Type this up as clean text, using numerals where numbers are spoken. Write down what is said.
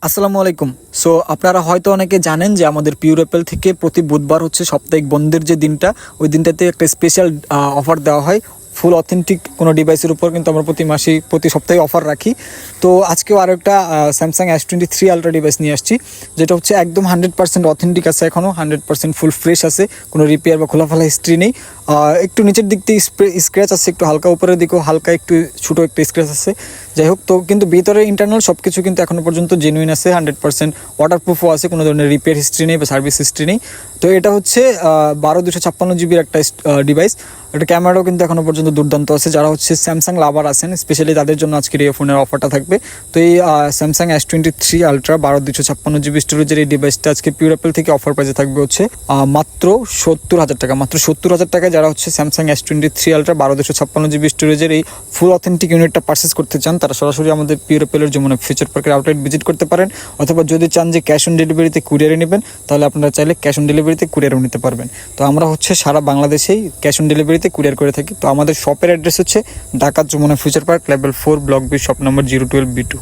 আসসালামু আলাইকুম। সো আপনারা হয়তো অনেকে জানেন যে আমাদের পিওর অ্যাপেল থেকে প্রতি বুধবার হচ্ছে সাপ্তাহিক বন্ধের যে দিনটা, ওই দিনটাতে একটা স্পেশাল অফার দেওয়া হয় ফুল অথেন্টিক কোনো ডিভাইসের উপর। কিন্তু আমরা প্রতি সপ্তাহে অফার রাখি। তো আজকেও আরও একটা স্যামসাং S23 আলট্রা ডিভাইস নিয়ে আসছি, যেটা হচ্ছে একদম 100% অথেন্টিক আছে, এখনও 100% ফুল ফ্রেশ আছে, কোনো রিপেয়ার বা খোলাফালা হিস্ট্রি নেই। একটু নিচের দিক থেকে স্ক্র্যাচ আছে, একটু হালকা উপরের দিকেও হালকা একটু ছোটো একটা স্ক্র্যাচ আছে। যাই হোক, তো কিন্তু ভিতরে ইন্টারনাল সব কিছু কিন্তু এখনও পর্যন্ত জেনুইন আছে, 100% ওয়াটারপ্রুফও আছে, কোনো ধরনের রিপেয়ার হিস্ট্রি নেই বা সার্ভিস হিস্ট্রি নেই। তো এটা হচ্ছে 12/256 জিবির একটা ডিভাইস। এটা ক্যামেরাও কিন্তু এখনও পর্যন্ত দুর্দান্ত আছে। যারা হচ্ছে স্যামসাং লাভার আছেন স্পেশালি তাদের জন্য আজকের এই ফোনের অফারটা থাকবে। তো এই স্যামসাং S23 আলট্রা 12/256 জিবি স্টোরেজের এই ডিভাইসটা আজকে পিওর অ্যাপেল থেকে অফার প্রাইসে থাকবে হচ্ছে মাত্র 70,000 টাকা। মাত্র 70,000 টাকায় যারা হচ্ছে স্যামসাং S23 আলট্রা 12/256 জিবি স্টোরেজের এই ফুল অথেন্টিক ইউনিটটা পারচেস করতে চান, তারা সরাসরি আমাদের পিওর অ্যাপেলের যমুনা ফিউচার পার্কের আউটলেট ভিজিট করতে পারেন। অথবা যদি চান যে ক্যাশ অন ডেলিভারিতে কুরিয়ারে নেবেন, তাহলে আপনারা চাইলে ক্যাশ অন ডেলিভারিতে কুরিয়ারও নিতে পারবেন। তো আমরা হচ্ছে সারা বাংলাদেশেই ক্যাশ অন ডেলিভারিতে কুরিয়ার করে থাকি। তো আমাদের শপের অ্যাড্রেস হচ্ছে Dhaka Jamuna future park, level 4, block B, shop number 012B2।